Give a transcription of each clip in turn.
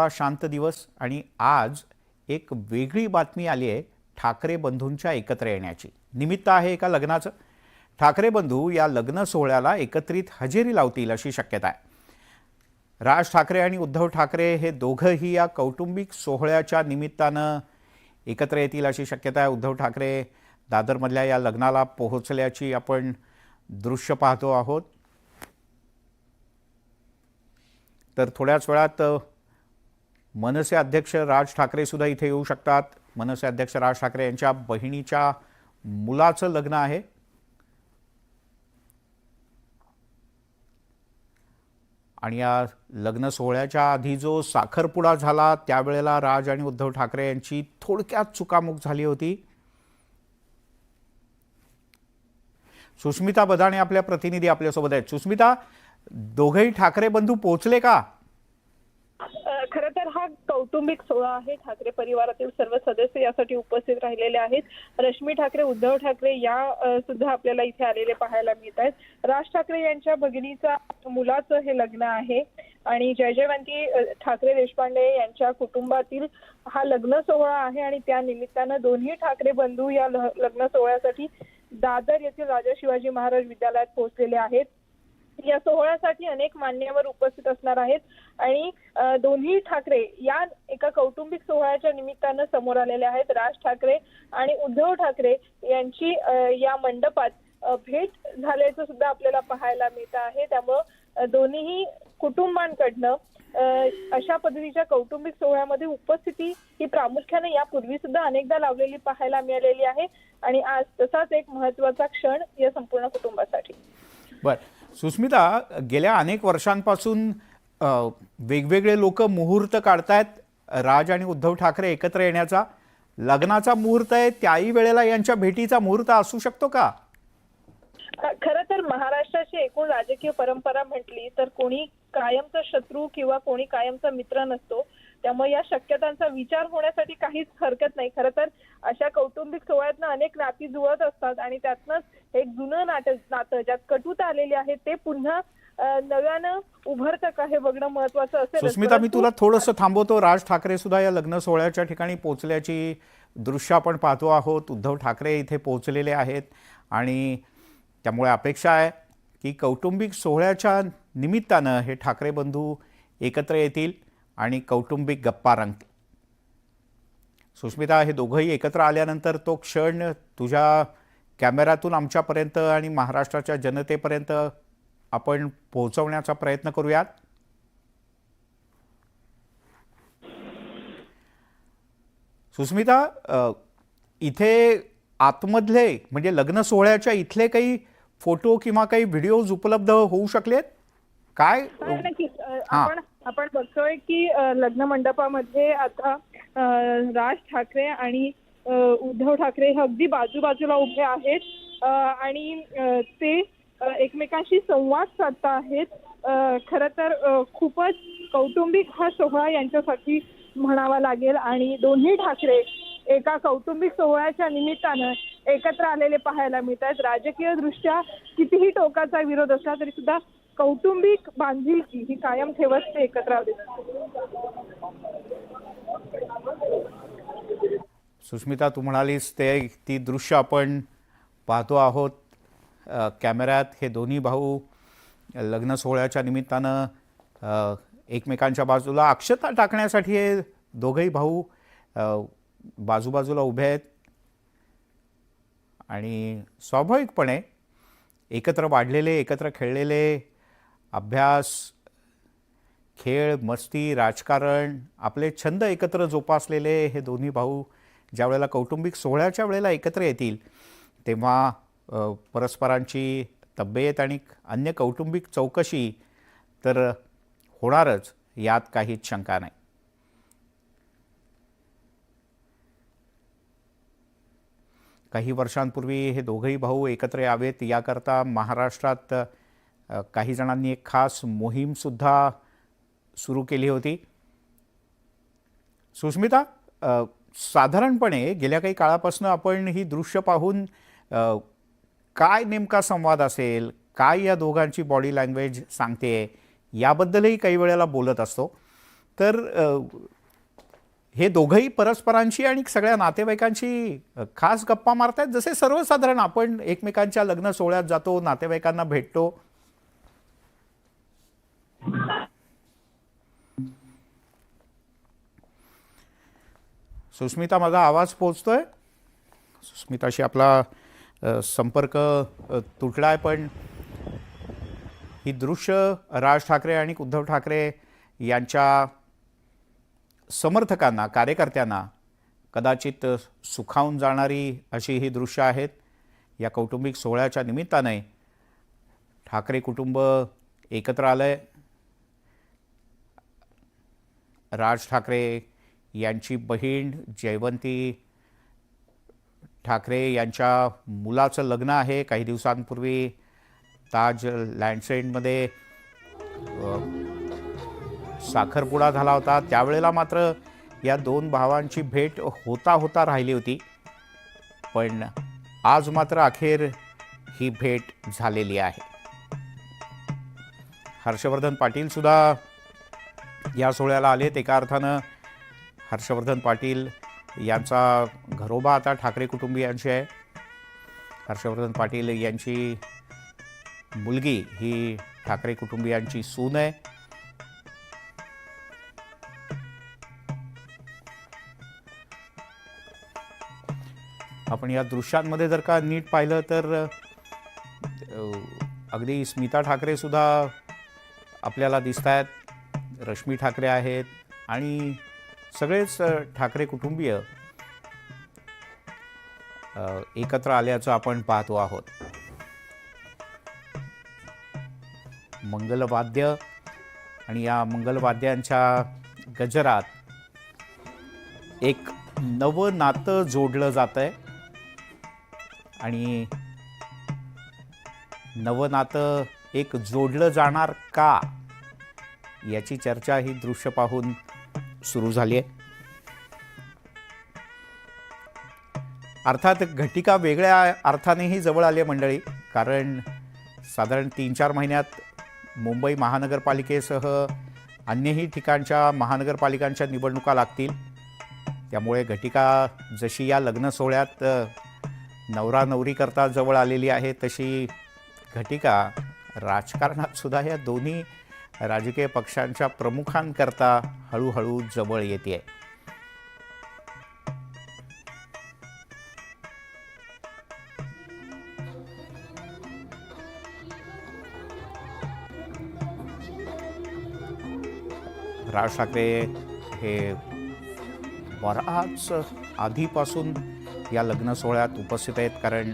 शांत दिवस आणि आज एक वेगळी बातमी आली आहे ठाकरे बंधूंच्या एकत्र येण्याची। निमित्त आहे एका लग्नाचं। ठाकरे बंधू या लग्न सोहळ्याला एकत्रित हजेरी लावतील अशी शक्यता आहे। राज ठाकरे आणि उद्धव ठाकरे हे दोघंही या कौटुंबिक सोहळ्याच्या निमित्तानं एकत्र येतील अशी शक्यता आहे। उद्धव ठाकरे दादरमधल्या या लग्नाला पोहोचल्याची आपण दृश्य पाहतो आहोत। तर थोड्याच वेळात मनसे अध्यक्ष राज ठाकरे सुद्धा इथे येऊ शकतात। मनसे अध्यक्ष राज ठाकरे यांच्या बहिणीच्या मुलाचं लग्न आहे आणि या लग्न सोहळ्याच्या आधी जो साखरपुडा झाला त्यावेळेला राज आणि उद्धव ठाकरे यांची थोडक्यात चुकामुक झाली होती। सुष्मिता बदाणे आपल्या प्रतिनिधी आपल्यासोबत आहेत। सुष्मिता, दोघेही ठाकरे बंधू पोहोचले का? खरं तर हा कौटुंबिक सोहळा आहे। ठाकरे परिवारातील सर्व सदस्य यासाठी उपस्थित राहिलेले आहेत। रश्मी ठाकरे, उद्धव ठाकरे या सुद्धा आपल्याला इथे आलेले पाहायला मिळत आहेत। राज ठाकरे यांच्या भगिनीचा मुलाचं हे लग्न आहे आणि जयजयवंती ठाकरे देशपांडे यांच्या कुटुंबातील हा लग्न सोहळा आहे आणि त्या निमित्तानं दोन्ही ठाकरे बंधू या लग्न सोहळ्यासाठी दादर येथील राजा शिवाजी महाराज विद्यालयात पोहोचलेले आहेत। या सोहळ्यासाठी अनेक मान्यवर उपस्थित असणार आहेत आणि दोन्ही ठाकरे या एका कौटुंबिक सोहळ्याच्या निमित्तानं समोर आलेले आहेत। राज ठाकरे आणि उद्धव ठाकरे यांची या मंडपात भेट झाल्याचं सुद्धा आपल्याला पाहायला मिळत आहे। त्यामुळे दोन्ही कुटुंबांकडनं अशा पद्धतीच्या कौटुंबिक सोहळ्यामध्ये उपस्थिती ही प्रामुख्याने यापूर्वी सुद्धा अनेकदा लावलेली पाहायला मिळालेली आहे आणि आज तसाच एक महत्त्वाचा क्षण या संपूर्ण कुटुंबासाठी। बरं सुष्मिता, गेल्या अनेक वर्षांपासून वेगवेगळे लोक मुहूर्त काढतायत राज आणि उद्धव ठाकरे एकत्र येण्याचा। लग्नाचा मुहूर्त आहे त्याही वेळेला यांच्या भेटीचा मुहूर्त असू शकतो का? खरं तर महाराष्ट्राची एकूण राजकीय परंपरा म्हटली तर कोणी कायमचा शत्रू किंवा कोणी कायमचा मित्र नसतो। त्यामुळे या शक्यतांचा विचार होण्यासाठी काहीच हरकत नाही। खरं तर अशा कौटुंबिक सोहळ्यातनं अनेक नाती जुळत असतात आणि त्यातनंच एक जुनं नातं ज्यात कटुता आलेली आहे ते पुन्हा नव्यानं उभरतं का हे बघणं महत्त्वाचं असेल। सुष्मिता, मी तुला थोडंसं थांबवतो। राज ठाकरे सुद्धा या लग्न सोहळ्याच्या ठिकाणी पोहोचल्याची दृश्य आपण पाहतो आहोत। उद्धव ठाकरे इथे पोहोचलेले आहेत आणि त्यामुळे अपेक्षा आहे की कौटुंबिक सोहळ्याच्या निमित्तानं हे ठाकरे बंधू एकत्र येतील आणि कौटुंबिक गप्पा रंगतील। सुष्मिता, हे दोघंही एकत्र आल्यानंतर तो क्षण तुझ्या कॅमेऱ्यातून आमच्यापर्यंत आणि महाराष्ट्राच्या जनतेपर्यंत आपण पोहोचवण्याचा प्रयत्न करूयात। सुष्मिता, इथे आतमधले म्हणजे लग्न सोहळ्याच्या इथले काही फोटो किंवा काही व्हिडिओज उपलब्ध होऊ शकलेत काय? आपण बघतोय की लग्न मंडपामध्ये आता राज ठाकरे आणि उद्धव ठाकरे हे अगदी बाजूबाजूला उभे आहेत आणि ते एकमेकांशी संवाद साधता आहेत। खरं तर खूपच कौटुंबिक हा सोहळा यांच्यासाठी म्हणावा लागेल आणि दोन्ही ठाकरे एका कौटुंबिक सोहळ्याच्या निमित्तानं एकत्र आलेले पाहायला मिळतात। राजकीय दृष्ट्या कितीही टोकाचा विरोध असला तरी सुद्धा कौटुंबिक बांधिलकी ही कायम ठेवत ते एकत्र आले। सुष्मिता, तू म्हणालीस ते ती दृश्य आपण पाहतो आहोत कॅमेऱ्यात। हे दोन्ही भाऊ लग्न सोहळ्याच्या निमित्तानं एकमेकांच्या बाजूला अक्षता टाकण्यासाठी हे दोघेही भाऊ बाजूबाजूला उभे आहेत आणि स्वाभाविकपणे एकत्र वाढलेले, एकत्र खेळलेले, अभ्यास, खेळ, मस्ती, राजकारण, आपले छंद एकत्र जोपासलेले हे दोन्ही भाऊ ज्या वेळेला कौटुंबिक सोहळ्याच्या वेळेला एकत्र येतील तेव्हा परस्परांची तब्येत आणि अन्य कौटुंबिक चौकशी तर होणारच, यात काहीच शंका नाही। काही वर्षांपूर्वी हे दोघेही भाऊ एकत्र यावेत याकरता महाराष्ट्रात काही जणांनी एक खास मोहीम सुद्धा सुरू केली होती। सुष्मिता, साधारणपणे गेल्या काही काळापासून आपण ही दृश्य पाहून काय नेमका संवाद असेल, काय या दोघांची बॉडी लँग्वेज सांगते याबद्दलही काही वेळेला बोलत असतो। तर हे दोघंही परस्परांशी आणि सगळ्या नातेवाईकांशी खास गप्पा मारतायत, जसे सर्वसाधारण आपण एकमेकांच्या लग्न सोहळ्यात जातो, नातेवाईकांना भेटतो. सुस्मिता, माझा आवाज पोहोचतोय? सुस्मिताशी आपला संपर्क तुटलाय, पण ही दृश्य राज ठाकरे आणि उद्धव ठाकरे यांच्या समर्थकांना, कार्यकर्त्यांना कदाचित सुखावून जाणारी अशी ही दृश्य आहेत. या कौटुंबिक सोहळ्याच्या निमित्ताने ठाकरे कुटुंब एकत्र आलंय. राज ठाकरे यांची बहीण जयवंती ठाकरे यांच्या मुलाचं लग्न आहे. काही दिवसांपूर्वी ताज लँडसेंडमध्ये साखरपुडा झाला होता. त्यावेळेला मात्र या दोन भावांची भेट होता राहिली होती, पण आज मात्र अखेर ही भेट झालेली आहे. हर्षवर्धन पाटील सुद्धा या सोहळ्याला आलेत. एका अर्थानं हर्षवर्धन पाटील यांचा घरोबा आता ठाकरे कुटुंबियांशी आहे. हर्षवर्धन पाटील यांची मुलगी ही ठाकरे कुटुंबियांची सून आहे. आपण या दृश्यांमध्ये जर का नीट पाहिलं तर अगदी स्मिता ठाकरे सुद्धा आपल्याला दिसत आहेत, रश्मी ठाकरे आहेत आणि सगळेच ठाकरे कुटुंबीय एकत्र आल्याचं आपण पाहतो आहोत. मंगलवाद्य आणि या मंगलवाद्यांच्या गजरात एक नवं नातं जोडलं जातंय आणि नवं नातं एक जोडलं जाणार का, याची चर्चा ही दृश्य पाहून सुरू झाली आहे. अर्थात घटिका वेगळ्या अर्थानेही जवळ आली आहे मंडळी, कारण साधारण 3-4 महिन्यात मुंबई महानगरपालिकेसह अन्यही ठिकाणच्या महानगरपालिकांच्या निवडणुका लागतील. त्यामुळे घटिका जशी या लग्न सोहळ्यात नवरा नवरी करता जवळ आलेली आहे, तशी घटिका राजकारणात सुद्धा या दोन्ही राजकीय पक्षांच्या प्रमुखांकरता हळूहळू जवळ येते. राज ठाकरे हे बराच आधीपासून या लग्न सोहळ्यात उपस्थित आहेत, कारण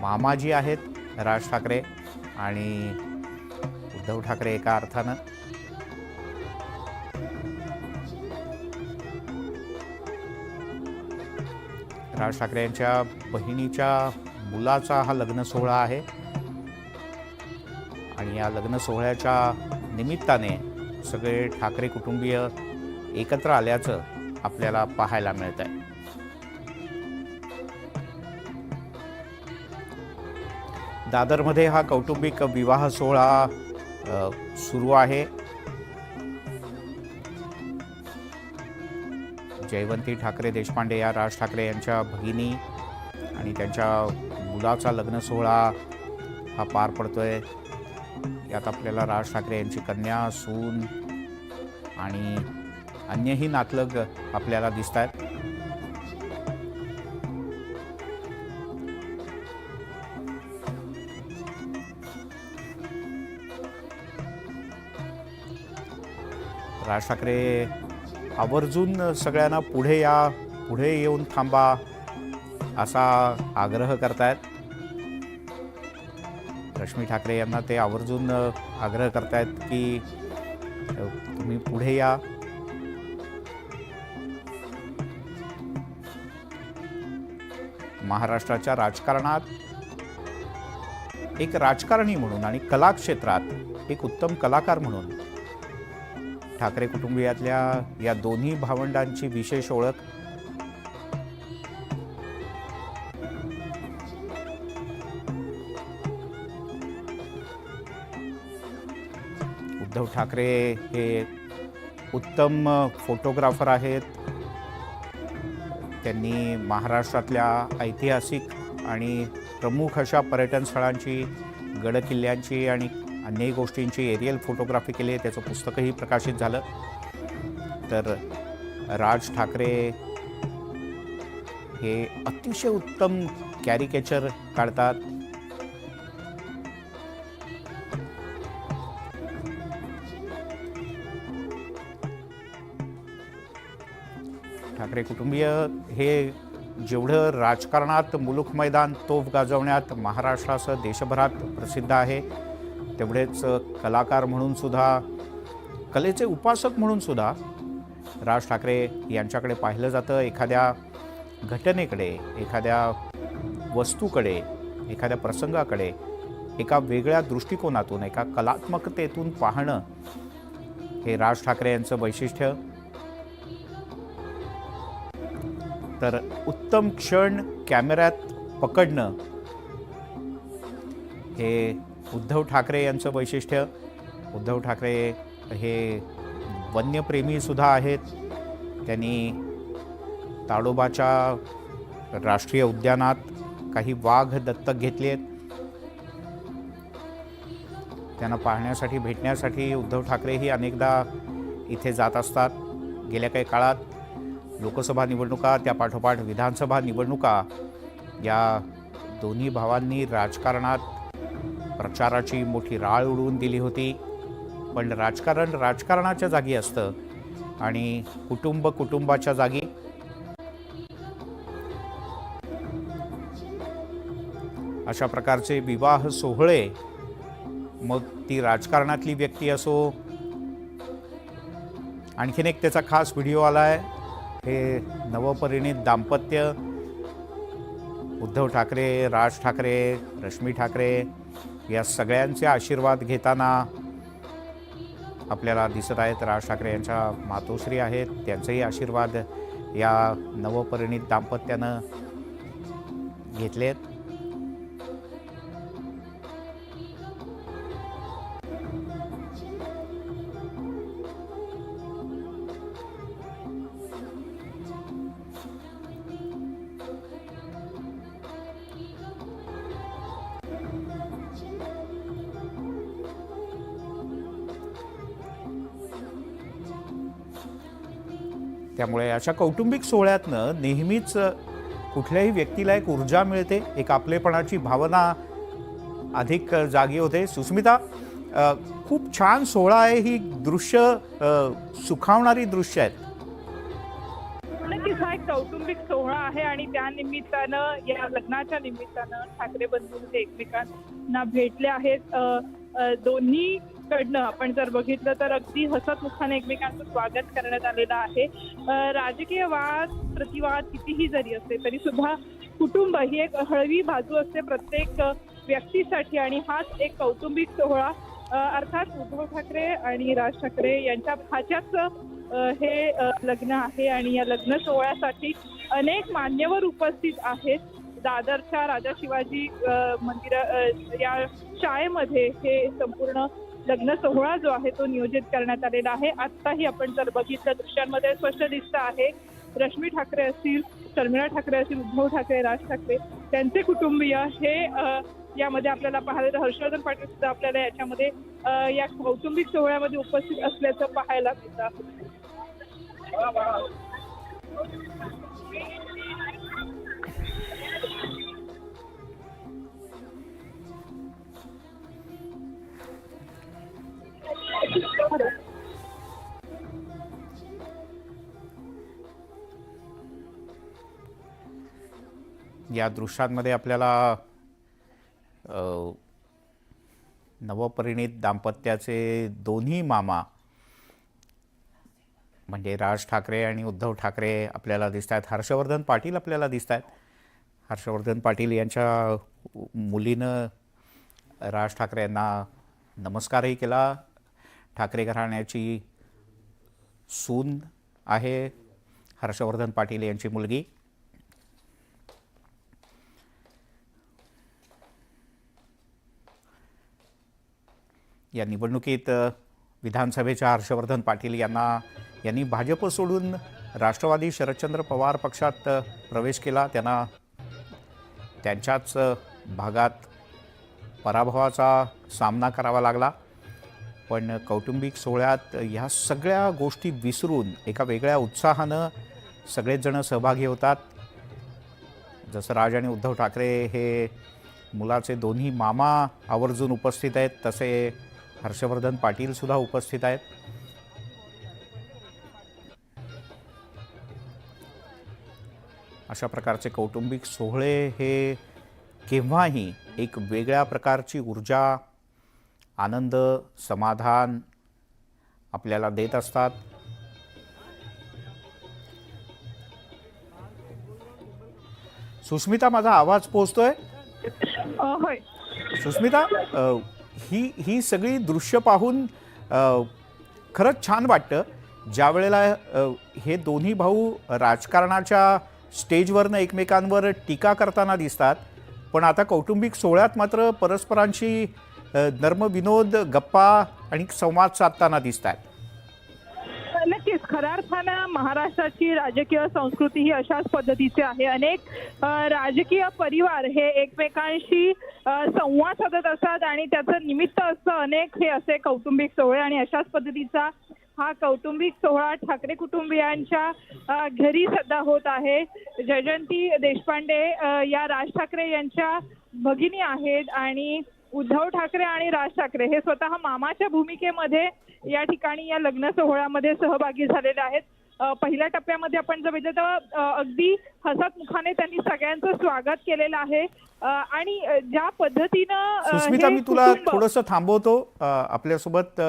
मामाजी आहेत राज ठाकरे आणि उद्धव ठाकरे एका अर्थानं. राज ठाकरे यांच्या बहिणीच्या मुलाचा हा लग्न सोहळा आहे आणि या लग्न सोहळ्याच्या निमित्ताने सगळे ठाकरे कुटुंबीय एकत्र आल्याचं आपल्याला पाहायला मिळत आहे. दादरमध्ये हा कौटुंबिक विवाह सोहळा सुरू आहे. जयवंती ठाकरे देशपांडे या राज ठाकरे यांच्या भगिनी आणि त्यांच्या मुलाचा लग्न सोहळा हा पार पडतोय. यात आपल्याला राज ठाकरे यांची कन्या, सून आणि अन्यही नातलग आपल्याला दिसत आहेत. राज ठाकरे आवर्जून सगळ्यांना पुढे येऊन थांबा असा आग्रह करतायत. रश्मी ठाकरे यांना ते आवर्जून आग्रह करतायत की तुम्ही पुढे या. महाराष्ट्राच्या राजकारणात एक राजकारणी म्हणून आणि कला क्षेत्रात एक उत्तम कलाकार म्हणून ठाकरे कुटुंबियातल्या या दोन्ही भावंडांची विशेष ओळख. उद्धव ठाकरे हे उत्तम फोटोग्राफर आहेत. त्यांनी महाराष्ट्रातल्या ऐतिहासिक आणि प्रमुख अशा पर्यटन स्थळांची, गडकिल्ल्यांची आणि अन्य गोष्टींची एरियल फोटोग्राफी केली आहे. त्याचं पुस्तकही प्रकाशित झालं. तर राज ठाकरे हे अतिशय उत्तम कॅरिकेचर काढतात. ठाकरे कुटुंबीय हे जेवढं राजकारणात मुलूक मैदान तोफ गाजवण्यात महाराष्ट्रासह देशभरात प्रसिद्ध आहे, तेवढेच कलाकार म्हणून सुद्धा, कलेचे उपासक म्हणून सुद्धा राज ठाकरे यांच्याकडे पाहिलं जातं. एखाद्या घटनेकडे, एखाद्या वस्तूकडे, एखाद्या प्रसंगाकडे एका वेगळ्या दृष्टिकोनातून, एका कलात्मकतेतून पाहणं हे राज ठाकरे यांचं वैशिष्ट्य. तर उत्तम क्षण कॅमेऱ्यात पकडणं हे उद्धव ठाकरे यांचं वैशिष्ट्य. उद्धव ठाकरे हे वन्यप्रेमी सुद्धा आहेत. त्यांनी ताडोबाच्या राष्ट्रीय उद्यानात काही वाघ दत्तक घेतले आहेत. त्यांना पाहण्यासाठी, भेटण्यासाठी उद्धव ठाकरेही अनेकदा इथे जात असतात. गेल्या काही काळात लोकसभा निवडणुका, त्यापाठोपाठ विधानसभा निवडणुका, या दोन्ही भावांनी राजकारणात प्रचाराची मोठी राळ उडवून दिली होती. पण राजकारण राजकारणाच्या जागी असतं आणि कुटुंब कुटुंबाच्या जागी. अशा प्रकारचे विवाह सोहळे, मग ती राजकारणातली व्यक्ती असो. आणखीन एक त्याचा खास व्हिडिओ आला आहे. हे नवपरिणीत दाम्पत्य उद्धव ठाकरे, राज ठाकरे, रश्मी ठाकरे या सगळ्यांचे आशीर्वाद घेताना आपल्याला दिसत आहेत. राज ठाकरे यांच्या मातोश्री आहेत, त्यांचेही आशीर्वाद या नवपरिणीत दाम्पत्यानं घेतलेत. त्यामुळे अशा कौटुंबिक सोहळ्यातनं नेहमीच कुठल्याही व्यक्तीला एक ऊर्जा मिळते, एक आपलेपणाची भावना अधिक जागी होते. सुस्मिता, खूप छान सोहळा आहे. ही दृश्य सुखावणारी दृश्य आहेत. नक्कीच हा एक कौटुंबिक सोहळा आहे आणि त्या निमित्तानं, या लग्नाच्या निमित्तानं ठाकरे बंधू हे एकमेकांना भेटले आहेत. दोन्ही कडनं आपण जर बघितलं तर अगदी हसतमुखाने एकमेकांचं स्वागत करण्यात आलेलं आहे. राजकीय वाद प्रतिवाद कितीही जरी असले तरी सुद्धा कुटुंब ही एक हळवी बाजू असते प्रत्येक व्यक्तीसाठी आणि हाच एक कौटुंबिक सोहळा अर्थात उद्धव ठाकरे आणि राज ठाकरे यांच्या भाच्याचं हे लग्न आहे आणि या लग्न सोहळ्यासाठी अनेक मान्यवर उपस्थित आहेत. दादरच्या राजा शिवाजी मंदिर या शाळेमध्ये हे संपूर्ण लग्न सोहळा जो आहे तो नियोजित करण्यात आलेला आहे. आत्ताही आपण जर बघितलं दृश्यांमध्ये स्पष्ट दिसतं आहे, रश्मी ठाकरे असतील, शर्मिला ठाकरे असतील, उद्धव ठाकरे, राज ठाकरे त्यांचे कुटुंबीय हे यामध्ये आपल्याला पाहायला, हर्षवर्धन पाटील सुद्धा आपल्याला याच्यामध्ये या कौटुंबिक सोहळ्यामध्ये उपस्थित असल्याचं पाहायला मिळतं. या दृश्यांमध्ये आपल्याला नवपरिणीत दाम्पत्याचे दोन्ही मामा म्हणजे राज ठाकरे आणि उद्धव ठाकरे आपल्याला दिसत आहेत. हर्षवर्धन पाटील आपल्याला दिसत आहेत. हर्षवर्धन पाटील यांच्या मुलीनं राज ठाकरे यांना नमस्कारही केला. ठाकरे घराण्याची सून आहे हर्षवर्धन पाटील यांची मुलगी. या निवडणुकीत विधानसभेच्या हर्षवर्धन पाटील यांनी भाजप सोडून राष्ट्रवादी शरदचंद्र पवार पक्षात प्रवेश केला. त्यांना त्यांच्याच भागात पराभवाचा सामना करावा लागला. पण कौटुंबिक सोहळ्यात ह्या सगळ्या गोष्टी विसरून एका वेगळ्या उत्साहानं सगळेच जण सहभागी होतात. जसं राज आणि उद्धव ठाकरे हे मुलाचे दोन्ही मामा आवर्जून उपस्थित आहेत, तसे हर्षवर्धन पाटील सुद्धा उपस्थित आहेत. अशा प्रकारचे कौटुंबिक सोहळे हे केव्हाही एक वेगळ्या प्रकारची ऊर्जा, आनंद, समाधान आपल्याला देत असतात. सुस्मिता, माझा आवाज पोहोचतोय? होय. सुस्मिता, ही सगळी दृश्य पाहून खरंच छान वाटतं. ज्या वेळेला हे दोन्ही भाऊ राजकारणाच्या स्टेजवरनं एकमेकांवर टीका करताना दिसतात, पण आता कौटुंबिक सोहळ्यात मात्र परस्परांशी नर्मविनोद, गप्पा आणि संवाद साधताना दिसतात. नक्कीच, खऱ्या अर्थानं महाराष्ट्राची राजकीय संस्कृती ही अशाच पद्धतीची आहे. अनेक राजकीय परिवार हे एकमेकांशी संवाद साधत असतात आणि त्याचं निमित्त असतं अनेक हे असे कौटुंबिक सोहळे. आणि अशाच पद्धतीचा हा कौटुंबिक सोहळा ठाकरे कुटुंबियांच्या घरी सध्या होत आहे. जयजंती देशपांडे या राज ठाकरे यांच्या भगिनी आहेत आणि उद्धव ठाकरे आणि राज ठाकरे हे स्वतः मामाच्या भूमिकेमध्ये या ठिकाणी या लग्न सोहळ्यामध्ये सहभागी झालेले आहेत. पहिल्या टप्प्यामध्ये आपण जर बघितलं तर अगदी हसत मुखाने त्यांनी सगळ्यांचं स्वागत केलेलं आहे. आणि ज्या पद्धतीनं सुस्मिता, मी तुला थोडंसं थांबवतो. आपल्यासोबत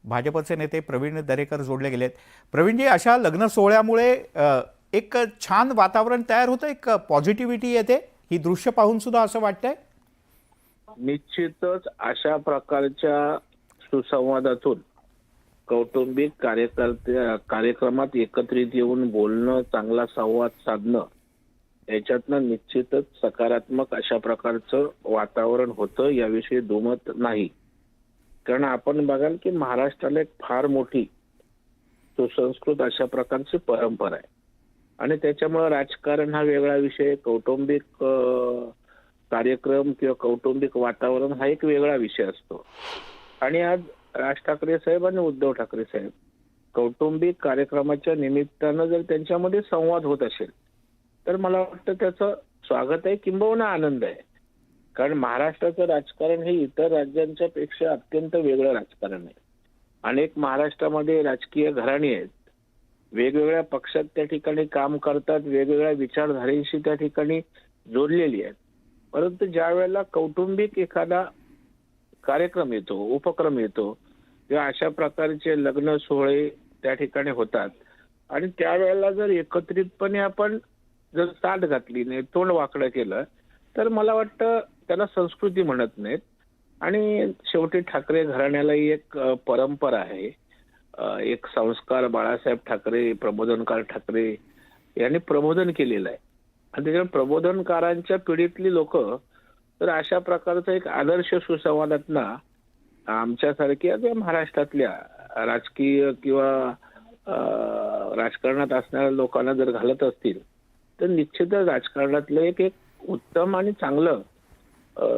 भाजपचे नेते प्रवीण दरेकर जोडले गेलेत. प्रवीणजी, अशा लग्न सोहळ्यामुळे एक छान वातावरण तयार होतं, एक पॉझिटिव्हिटी येते. ही दृश्य पाहून सुद्धा असं वाटतंय. निश्चितच अशा प्रकारच्या सुसंवादातून कौटुंबिक कार्यक्रमात एकत्रित येऊन बोलणं, चांगला संवाद साधणं, याच्यातनं निश्चितच सकारात्मक अशा प्रकारचं वातावरण होतं, याविषयी दुमत नाही. कारण आपण बघाल की महाराष्ट्राला एक फार मोठी सुसंस्कृत अशा प्रकारची परंपरा आहे आणि त्याच्यामुळे राजकारण हा वेगळा विषय, कौटुंबिक कार्यक्रम किंवा कौटुंबिक वातावरण हा एक वेगळा विषय असतो. आणि आज राज ठाकरे साहेब आणि उद्धव ठाकरे साहेब कौटुंबिक कार्यक्रमाच्या निमित्तानं जर त्यांच्यामध्ये संवाद होत असेल तर मला वाटतं त्याचं स्वागत आहे, किंबहुना आनंद आहे. कारण महाराष्ट्राचं राजकारण हे इतर राज्यांच्या पेक्षा अत्यंत वेगळं राजकारण आहे. अनेक महाराष्ट्रामध्ये राजकीय घराणी आहेत, वेगवेगळ्या पक्षात त्या ठिकाणी काम करतात, वेगवेगळ्या विचारधारेशी त्या ठिकाणी जोडलेली आहेत. परंतु ज्या वेळेला कौटुंबिक एखादा कार्यक्रम येतो, उपक्रम येतो, किंवा अशा प्रकारचे लग्न सोहळे त्या ठिकाणी होतात आणि त्यावेळेला जर एकत्रितपणे आपण जर ताट घातली नाही, तोंड वाकडं केलं, तर मला वाटतं त्याला संस्कृती म्हणत नाहीत. आणि शेवटी ठाकरे घराण्यालाही एक परंपरा आहे, एक संस्कार बाळासाहेब ठाकरे, प्रबोधनकार ठाकरे यांनी प्रबोधन केलेलं आहे. आणि त्याच्यामुळे प्रबोधनकारांच्या पिढीतली लोक तर अशा प्रकारचा एक आदर्श सुसंवादातना आमच्यासारख्या ज्या महाराष्ट्रातल्या राजकीय किंवा राजकारणात असणाऱ्या लोकांना जर घालत असतील तर निश्चितच राजकारणातलं एक उत्तम आणि चांगलं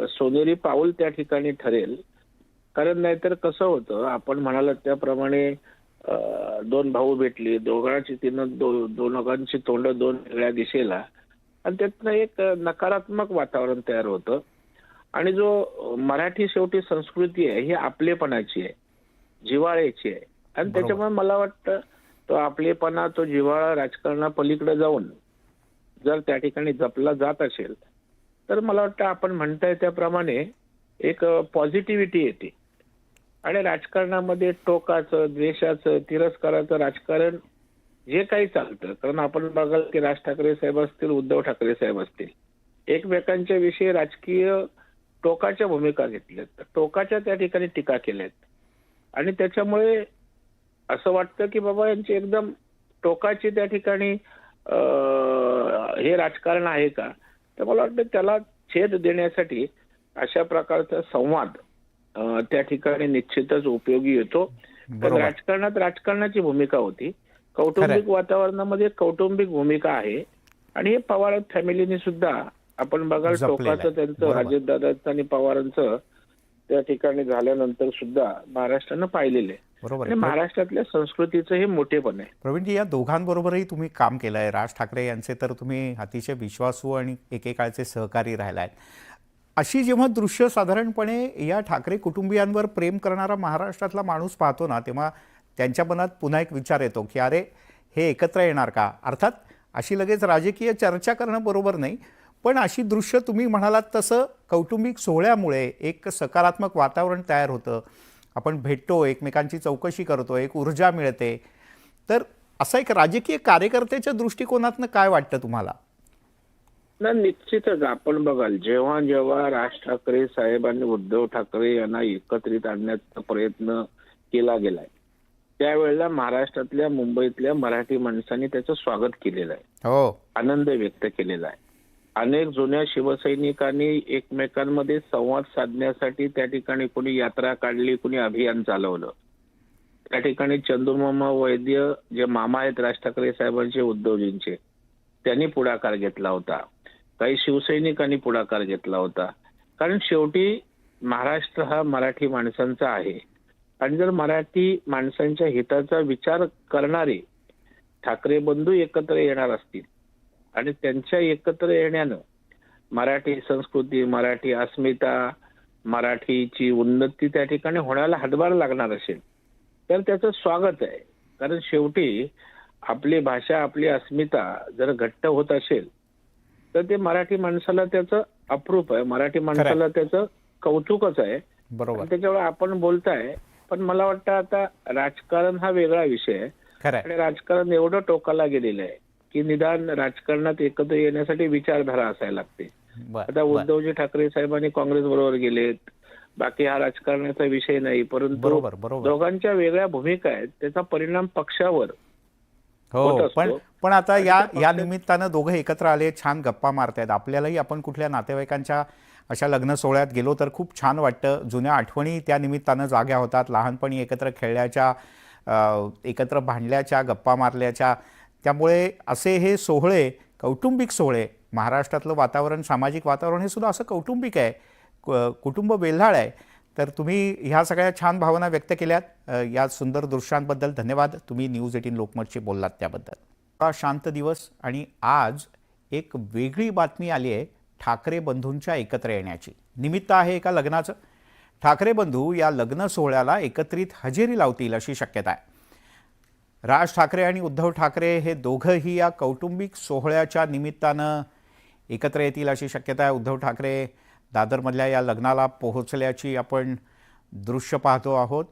सोनेरी पाऊल त्या ठिकाणी ठरेल. कारण नाहीतर कसं होतं, आपण म्हणालात त्याप्रमाणे दोन भाऊ भेटले, दोघांची तोंड दोन वेगळ्या दिशेला, आणि त्यातनं एक नकारात्मक वातावरण तयार होतं. आणि जो मराठी शेवटी संस्कृती आहे ही आपलेपणाची आहे, जिव्हाळ्याची आहे. आणि त्याच्यामुळे मला वाटतं तो आपलेपणा, तो जिव्हाळा राजकारणापलीकडे जाऊन जर त्या ठिकाणी जपला जात असेल तर मला वाटतं आपण म्हणताय त्याप्रमाणे एक पॉझिटिव्हिटी येते. आणि राजकारणामध्ये टोकाचं, द्वेषाचं, तिरस्काराचं राजकारण जे काही चालतं, कारण आपण बघाल की राज ठाकरे साहेब असतील, उद्धव ठाकरे साहेब असतील, एकमेकांच्या विषयी राजकीय टोकाच्या भूमिका घेतल्यात, टोकाच्या त्या ठिकाणी टीका केल्यात. आणि त्याच्यामुळे असं वाटतं की बाबा यांची एकदम टोकाची त्या ठिकाणी हे राजकारण आहे का. तर मला वाटतं त्याला छेद देण्यासाठी अशा प्रकारचा संवाद त्या ठिकाणी निश्चितच उपयोगी येतो. पण बरोबर. राजकारणात राजकारणाची भूमिका होती, कौटुंबिक वातावरणामध्ये कौटुंबिक भूमिका आहे. आणि हे पवार फॅमिलीने सुद्धा आपण बघाल जपलेलं आहे. टोकाचं त्यांचं बरोबर. अजितदादांचं आणि पवारांचं त्या ठिकाणी झाल्यानंतर सुद्धा महाराष्ट्रानं पाहिलेलं आहे. बरोबर आणि आहे. महाराष्ट्रातल्या संस्कृतीचं हे मोठेपण आहे. प्रवीणजी, या दोघांबरोबरही तुम्ही काम केलं आहे. राज ठाकरे यांचे तर तुम्ही अतिशय विश्वासू आणि एकेकाळचे सहकारी राहिला आहेत. अशी जेव्हा दृश्य साधारणपणे या ठाकरे कुटुंबियांवर प्रेम करणारा महाराष्ट्रातला माणूस पाहतो ना, तेव्हा त्यांच्या मनात पुन्हा एक विचार येतो की अरे, हे एकत्र येणार का? अर्थात अशी लगेच राजकीय चर्चा करणं बरोबर नाही, पण अशी दृश्य तुम्ही म्हणालात तसं कौटुंबिक सोहळ्यामुळे एक सकारात्मक वातावरण तयार होतं. आपण भेटतो, एकमेकांची चौकशी करतो, एक ऊर्जा मिळते. तर असा एक राजकीय कार्यकर्त्याच्या दृष्टिकोनातनं काय वाटतं तुम्हाला? ना, निश्चितच आपण बघाल जेव्हा जेव्हा राज ठाकरे साहेब आणि उद्धव ठाकरे यांना एकत्रित आणण्याचा प्रयत्न केला गेलाय, त्यावेळेला महाराष्ट्रातल्या मुंबईतल्या मराठी माणसांनी त्याचं स्वागत केलेलं आहे, हो, आनंद व्यक्त केलेला आहे. अनेक जुन्या शिवसैनिकांनी एकमेकांमध्ये संवाद साधण्यासाठी त्या ठिकाणी कोणी यात्रा काढली, कोणी अभियान चालवलं. त्या ठिकाणी चंदूमामा वैद्य जे मामा आहेत राज ठाकरे साहेबांचे, उद्धवजींचे, त्यांनी पुढाकार घेतला होता. काही शिवसैनिकांनी पुढाकार घेतला होता. कारण शेवटी महाराष्ट्र हा मराठी माणसांचा आहे. आणि जर मराठी माणसांच्या हिताचा विचार करणारे ठाकरे बंधू एकत्र येणार असतील आणि त्यांच्या एकत्र येण्यानं मराठी संस्कृती, मराठी अस्मिता, मराठीची उन्नती त्या ठिकाणी होण्याला हातभार लागणार असेल तर त्याचं स्वागत आहे. कारण शेवटी आपली भाषा, आपली अस्मिता जर घट्ट होत असेल तर ते मराठी माणसाला त्याचं अप्रूप आहे, मराठी माणसाला त्याचं कौतुकच आहे. बरोबर. त्याच्यामुळे आपण बोलताय, पण मला वाटतं आता राजकारण हा वेगळा विषय आहे. खरं आहे. आणि राजकारण एवढं टोकाला गेलेलं आहे की निदान राजकारणात एकत्र येण्यासाठी विचारधारा असायला लागते. आता उद्धवजी ठाकरे साहेबांनी काँग्रेस बरोबर गेलेत, बाकी हा राजकारणाचा विषय नाही, परंतु बरोबर बरोबर. दोघांच्या वेगळ्या भूमिका आहेत, त्याचा परिणाम पक्षावर होत हो, असतो. पण आता या निमित्तानं दोघं एकत्र आले, छान गप्पा मारतायत. आपल्यालाही आपण कुठल्या नातेवाईकांच्या अशा लग्न सोहळ्यात गेलो तर खूप छान वाटतं. जुन्या आठवणी त्या निमित्तानं जाग्या होतात. लहानपणी एकत्र खेळल्याच्या, एकत्र भांडल्याच्या, गप्पा मारल्याच्या. त्यामुळे असे हे सोहळे, कौटुंबिक सोहळे, महाराष्ट्रातलं वातावरण, सामाजिक वातावरण हे सुद्धा असं कौटुंबिक आहे, कुटुंब वेल्हाळ आहे. तर तुम्ही ह्या सगळ्या छान भावना व्यक्त केल्यात. या सुंदर दृश्यांबद्दल धन्यवाद. तुम्ही न्यूज 18 लोकमतशी बोललात त्याबद्दल. हा शांत दिवस आणि आज एक वेगळी बातमी आली आहे ठाकरे बंधूंच्या एकत्र येण्याची. निमित्त आहे एका लग्नाचं. ठाकरे बंधू या लग्न सोहळ्याला एकत्रित हजेरी लावतील अशी शक्यता आहे. राज ठाकरे आणि उद्धव ठाकरे हे दोघंही या कौटुंबिक सोहळ्याच्या निमित्तानं एकत्र येतील अशी शक्यता आहे. उद्धव ठाकरे दादरमधल्या या लग्नाला पोहोचल्याची आपण दृश्य पाहतो आहोत.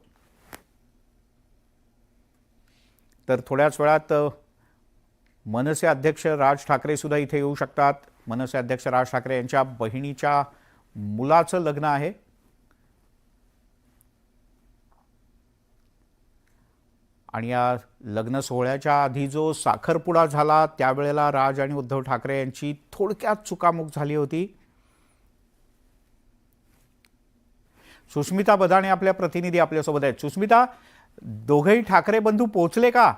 तर थोड्याच वेळात मनसे अध्यक्ष राज ठाकरे सुद्धा इथे येऊ शकतात. मनसे अध्यक्ष राज ठाकरे यांच्या बहिणीच्या मुलाचं लग्न आहे. आणि या लग्न सोहळ्याच्या आधी जो साखरपुडा झाला त्यावेळेला राज आणि उद्धव ठाकरे यांची थोडक्यात चुकामुक झाली होती. सुस्मिता बदाणे आपल्या प्रतिनिधी आपल्यासोबत आहेत. सुस्मिता, दोघेही ठाकरे बंधू पोहोचले का?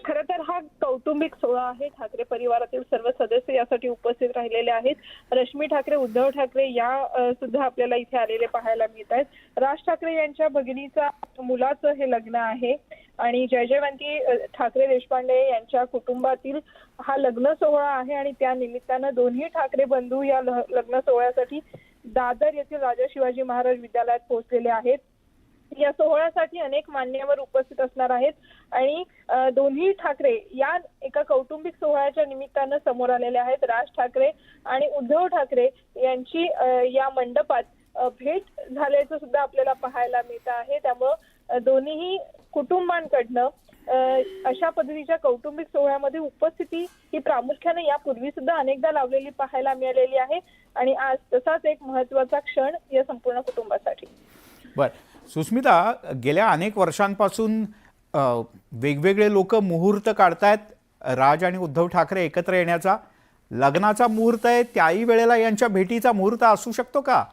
खरं तर हा कौटुंबिक सोहळा आहे. ठाकरे परिवारातील सर्व सदस्य यासाठी उपस्थित राहिलेले आहेत. रश्मी ठाकरे, उद्धव ठाकरे या सुद्धा आपल्याला इथे आलेले पाहायला मिळत आहेत. राज ठाकरे यांच्या भगिनीचा मुलाचं हे लग्न आहे आणि जयजयवंती ठाकरे देशपांडे यांच्या कुटुंबातील हा लग्न सोहळा आहे. आणि त्या निमित्तानं दोन्ही ठाकरे बंधू या लग्न सोहळ्यासाठी दादर येथील राजा शिवाजी महाराज विद्यालयात पोहोचलेले आहेत. या सोहळ्यासाठी अनेक मान्यवर उपस्थित असणार आहेत आणि दोन्ही ठाकरे या एका कौटुंबिक सोहळ्याच्या निमित्तानं समोर आलेले आहेत. राज ठाकरे आणि उद्धव ठाकरे यांची या मंडपात भेट झाल्याचं सुद्धा आपल्याला पाहायला मिळत आहे. त्यामुळं दोन्ही कुटुंबांकडनं अशा पद्धतीच्या कौटुंबिक सोहळ्यामध्ये उपस्थिती ही प्रामुख्याने यापूर्वी सुद्धा अनेकदा लावलेली पाहायला मिळालेली आहे आणि आज तसाच एक महत्त्वाचा क्षण या संपूर्ण कुटुंबासाठी. बर, सुस्मिता, गेल्या अनेक वर्षांपासून वेगवेगळे लोक मुहूर्त काढतायत राज आणि उद्धव ठाकरे एकत्र येण्याचा. लग्नाचा मुहूर्त आहे, त्याही वेळेला यांच्या भेटीचा मुहूर्त असू शकतो का?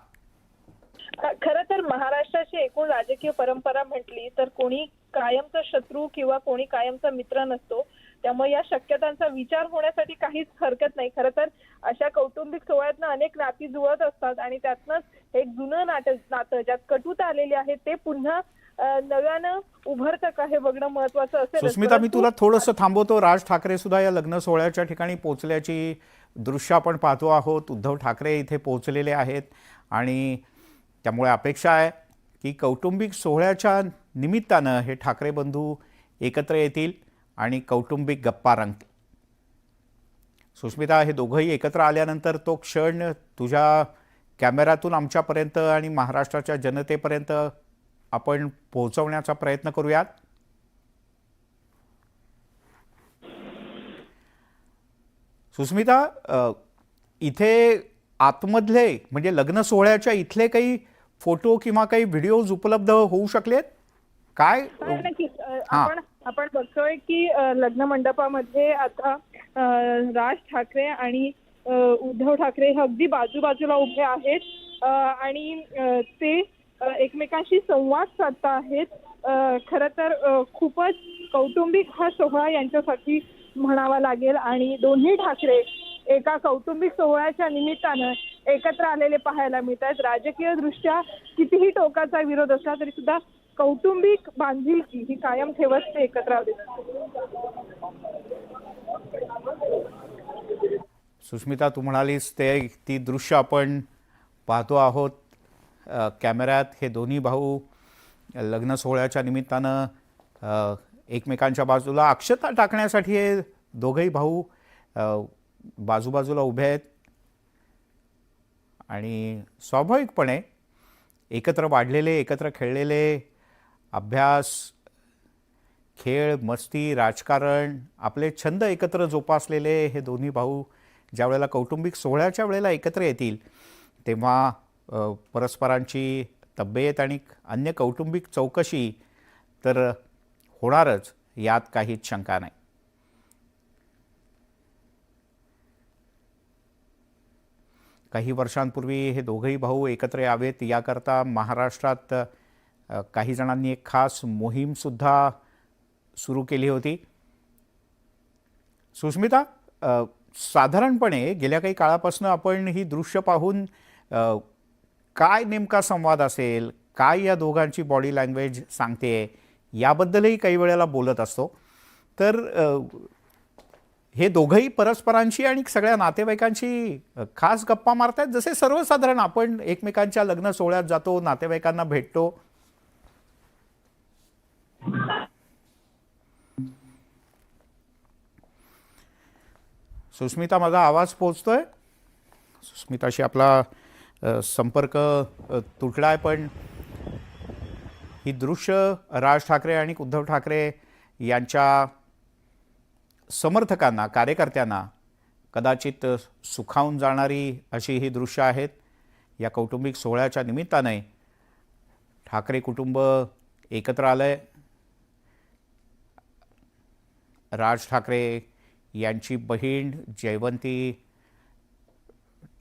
खरं तर महाराष्ट्राची एकूण राजकीय परंपरा म्हटली तर कोणी कायमचा शत्रू किंवा कोणी कायमचा मित्र नसतो. त्यामुळे या शक्यतांचा विचार होण्यासाठी काहीच हरकत नाही. खरं तर अशा कौटुंबिक सोहळ्यातनं अनेक नाती जुळत असतात आणि त्यातनंच एक जुनं नातं ज्यात कटुता आलेली आहे ते पुन्हा नव्यानं उभरतं का हे बघणं महत्वाचं असेल. सुस्मिता, मी तुला थोडंसं थांबवतो. राज ठाकरे सुद्धा या लग्न सोहळ्याच्या ठिकाणी पोहोचल्याची दृश्य आपण पाहतो आहोत. उद्धव ठाकरे इथे पोहोचलेले आहेत आणि त्यामुळे अपेक्षा आहे की कौटुंबिक सोहळ्याच्या निमित्तानं हे ठाकरे बंधू एकत्र येतील आणि कौटुंबिक गप्पा रंगतील. सुस्मिता, हे दोघंही एकत्र आल्यानंतर तो क्षण तुझ्या कॅमेऱ्यातून आमच्यापर्यंत आणि महाराष्ट्राच्या जनतेपर्यंत आपण पोहोचवण्याचा प्रयत्न करूयात. सुस्मिता, इथे आतमधले म्हणजे लग्न सोहळ्याच्या इथले काही फोटो किंवा काही व्हिडिओज उपलब्ध होऊ शकलेत काय? नक्कीच. आपण बघतोय की लग्न मंडपामध्ये आता राज ठाकरे आणि उद्धव ठाकरे हे अगदी बाजूबाजूला उभे आहेत आणि ते एकमेकांशी संवाद साधता आहेत. खरं तर खूपच कौटुंबिक हा सोहळा यांच्यासाठी म्हणावा लागेल आणि दोन्ही ठाकरे एका कौटुंबिक सोहळ्याच्या निमित्तानं एकत्र आलेले पाहायला मिळत आहेत. राजकीय दृष्ट्या कितीही टोकाचा विरोध असला तरी सुद्धा कौटुंबिक बांधिलकी ही कायम ठेवत ते एकत्र आले. सुस्मिता, तू म्हणालीस ती दृश्य आपण पाहतो आहोत कॅमेऱ्यात. हे दोन्ही भाऊ लग्न सोहळ्याच्या निमित्तानं एकमेकांच्या बाजूला अक्षता टाकण्यासाठी हे दोघंही भाऊ बाजूबाजूला उभे आहेत आणि स्वाभाविकपणे एकत्र वाढलेले, एकत्र खेळलेले, अभ्यास, खेळ, मस्ती, राजकारण, आपले छंद एकत्र जोपासलेले हे दोन्ही भाऊ ज्या वेळेला कौटुंबिक सोहळ्याच्या वेळेला एकत्र येतील तेव्हा परस्परांची तब्येत आणि अन्य कौटुंबिक चौकशी तर होणारच, यात काहीच शंका नाही. काही वर्षांपूर्वी हे दोघंही भाऊ एकत्र यावेत याकरता महाराष्ट्रात काही जणांनी एक खास मोहीमसुद्धा सुरू केली होती. सुस्मिता, साधारणपणे गेल्या काही काळापासून आपण ही दृश्य पाहून काय नेमका संवाद असेल, काय या दोघांची बॉडी लँग्वेज सांगते याबद्दलही काही वेळेला बोलत असतो. तर हे दोघंही परस्परांशी आणि सगळ्या नातेवाईकांशी खास गप्पा मारतात, जसे सर्वसाधारण आपण एकमेकांच्या लग्न सोहळ्यात जातो, नातेवाईकांना भेटतो. सुस्मिता, माझा आवाज पोहोचतोय? सुस्मिताशी आपला संपर्क तुटला आहे, पण ही दृश्य राज ठाकरे आणि उद्धव ठाकरे यांच्या समर्थकांना, कार्यकर्त्यांना कदाचित सुखावून जाणारी अशी ही दृश्य आहेत. या कौटुंबिक सोहळ्याच्या निमित्ताने ठाकरे कुटुंब एकत्र आलंय. राज ठाकरे यांची बहीण जयवंती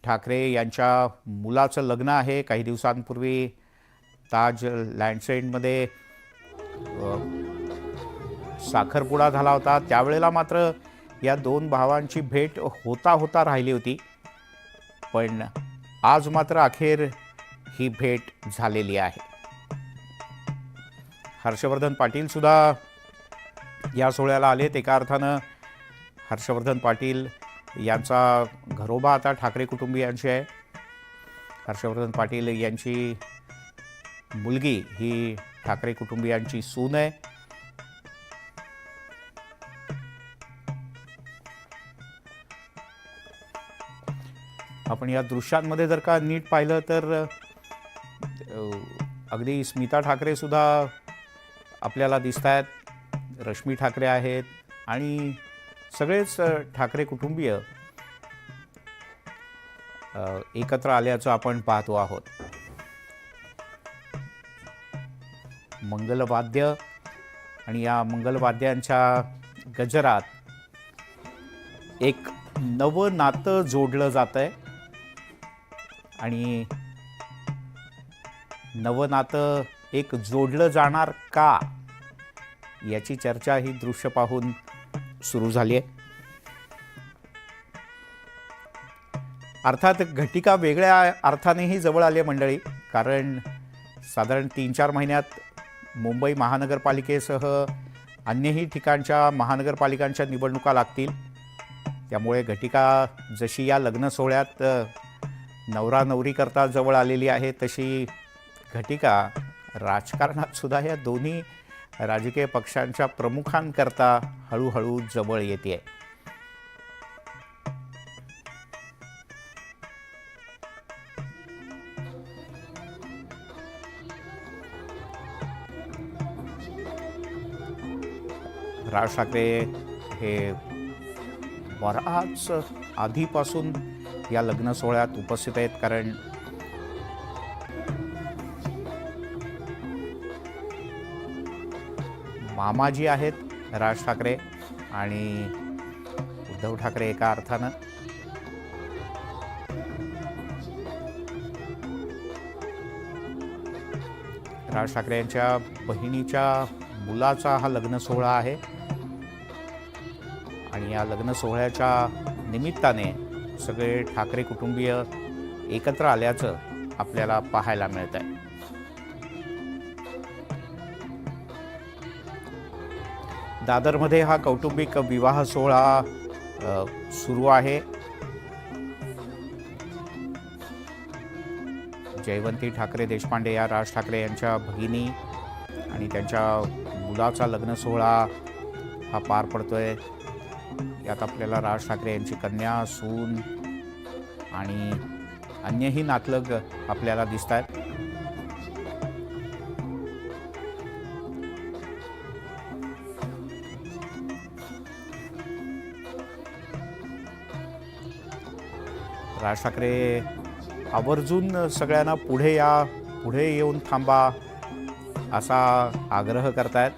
ठाकरे यांच्या मुलाचं लग्न आहे. काही दिवसांपूर्वी ताज लँडसेंडमध्ये साखरपुडा झाला होता. त्यावेळेला मात्र या दोन भावांची भेट होता राहिली होती, पण आज मात्र अखेर ही भेट झालेली आहे. हर्षवर्धन पाटील सुद्धा या सोहळ्याला आलेत. एका अर्थानं हर्षवर्धन पाटील यांचा घरोबा आता ठाकरे कुटुंबियांची आहे. हर्षवर्धन पाटील यांची मुलगी ही ठाकरे कुटुंबियांची सून आहे. आपण या दृश्यांमध्ये जर का नीट पाहिलं तर अगदी स्मिता ठाकरे सुद्धा आपल्याला दिसत आहेत, रश्मी ठाकरे आहेत आणि सगळेच ठाकरे कुटुंबीय एकत्र आल्याचं आपण पाहतो आहोत. मंगलवाद्य आणि या मंगलवाद्यांच्या गजरात एक नवं नातं जोडलं जातंय आणि नवं नातं एक जोडलं जाणार का, याची चर्चा ही दृश्य पाहून सुरू झाली आहे. अर्थात घटिका वेगळ्या अर्थानेही जवळ आली आहे मंडळी, कारण साधारण 3-4 महिन्यात मुंबई महानगरपालिकेसह अन्यही ठिकाणच्या महानगरपालिकांच्या निवडणुका लागतील. त्यामुळे घटिका जशी या लग्न सोहळ्यात नवरा नवरी करता जवळ आलेली आहे, तशी घटिका राजकारणात सुद्धा या दोन्ही राजकीय पक्षांच्या प्रमुखांकरता हळूहळू जवळ येते. राज ठाकरे हे बराच आधीपासून या लग्न सोहळ्यात उपस्थित आहेत, कारण मामाजी आहेत राज ठाकरे आणि उद्धव ठाकरे एका अर्थानं. राज ठाकरे यांच्या बहिणीच्या मुलाचा हा लग्न सोहळा आहे आणि या लग्न सोहळ्याच्या निमित्ताने सगळे ठाकरे कुटुंबीय एकत्र आल्याचं आपल्याला पाहायला मिळत आहे. दादरमध्ये हा कौटुंबिक विवाह सोहळा सुरू आहे. जयवंती ठाकरे देशपांडे या राज ठाकरे यांच्या भगिनी आणि त्यांच्या मुलाचा लग्न सोहळा हा पार पडतोय. यात आपल्याला राज ठाकरे यांची कन्या, सून आणि अन्यही नातलग आपल्याला दिसत आहेत. राज ठाकरे आवर्जून सगळ्यांना पुढे या, पुढे येऊन थांबा असा आग्रह करतायत.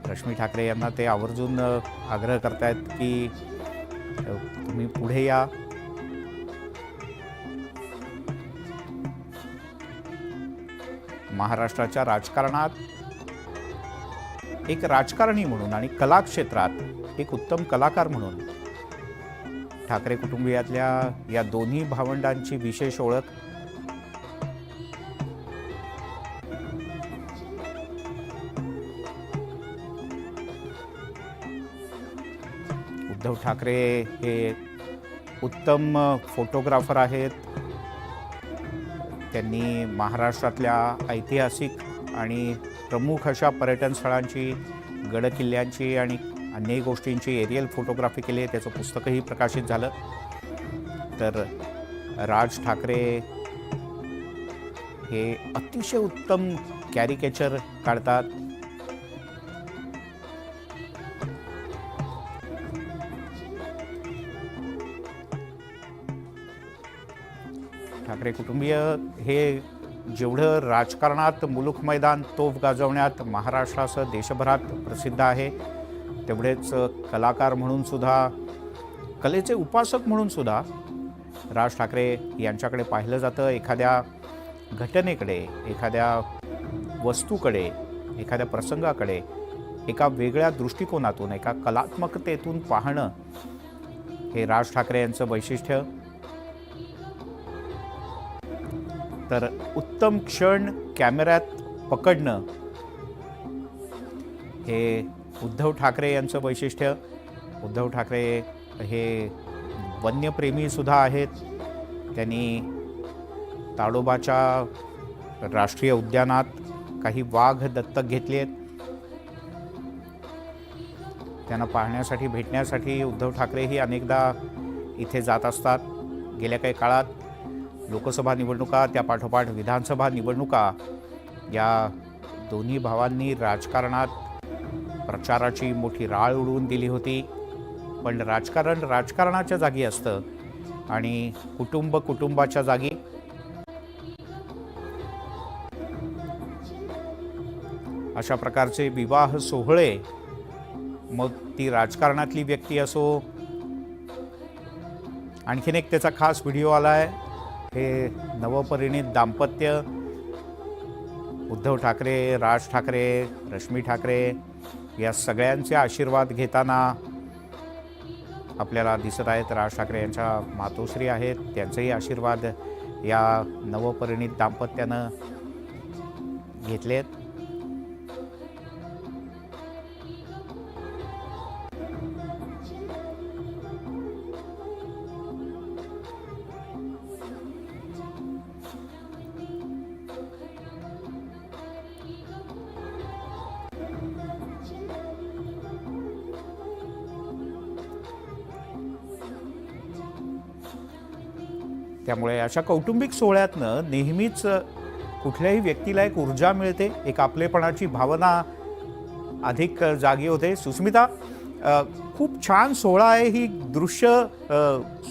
रश्मी ठाकरे यांना ते आवर्जून आग्रह करतायत की तुम्ही पुढे या. महाराष्ट्राच्या राजकारणात एक राजकारणी म्हणून आणि कला क्षेत्रात एक उत्तम कलाकार म्हणून ठाकरे कुटुंबियातल्या या दोन्ही भावंडांची विशेष ओळख. उद्धव ठाकरे हे उत्तम फोटोग्राफर आहेत. त्यांनी महाराष्ट्रातल्या ऐतिहासिक आणि प्रमुख अशा पर्यटन स्थळांची, गडकिल्ल्यांची आणि अन्यही गोष्टींची एरियल फोटोग्राफी केली आहे. त्याचं पुस्तकही प्रकाशित झालं. तर राज ठाकरे हे अतिशय उत्तम कॅरिकेचर काढतात. ठाकरे कुटुंबीय हे जेवढं राजकारणात मुलूक मैदान तोफ गाजवण्यात महाराष्ट्रासह देशभरात प्रसिद्ध आहे, तेवढेच कलाकार म्हणून सुद्धा, कलेचे उपासक म्हणून सुद्धा राज ठाकरे यांच्याकडे पाहिलं जातं. एखाद्या घटनेकडे, एखाद्या वस्तूकडे, एखाद्या प्रसंगाकडे एका वेगळ्या दृष्टिकोनातून, एका कलात्मकतेतून पाहणं हे राज ठाकरे यांचं वैशिष्ट्य. तर उत्तम क्षण कॅमेऱ्यात पकडणं हे उद्धव ठाकरे यांचं वैशिष्ट्य. उद्धव ठाकरे हे वन्यप्रेमी सुद्धा आहेत. त्यांनी ताडोबाच्या राष्ट्रीय उद्यानात काही वाघ दत्तक घेतले आहेत. त्यांना पाहण्यासाठी, भेटण्यासाठी उद्धव ठाकरेही अनेकदा इथे जात असतात. गेल्या काही काळात लोकसभा निवडणुका, त्या पाठोपाठ विधानसभा निवडणुका या दोन्ही भावांनी राजकारणात प्रचाराची मोठी राळ उडवून दिली होती. पण राजकारण राजकारणाच्या जागी असतं आणि कुटुंब कुटुंबाच्या जागी. अशा प्रकारचे विवाह सोहळे, मग ती राजकारणातली व्यक्ती असो. आणखीन एक त्याचा खास व्हिडिओ आला आहे. हे नवपरिणीत दाम्पत्य उद्धव ठाकरे, राज ठाकरे, रश्मी ठाकरे या सगळ्यांचे आशीर्वाद घेताना आपल्याला दिसत आहेत. राज ठाकरे यांच्या मातोश्री आहेत, त्यांचेही आशीर्वाद या नवपरिणीत दाम्पत्यानं घेतलेत. त्यामुळे अशा कौटुंबिक सोहळ्यातनं नेहमीच कुठल्याही व्यक्तीला एक ऊर्जा मिळते, एक आपलेपणाची भावना अधिक जागी होते. सुस्मिता, खूप छान सोहळा आहे. ही दृश्य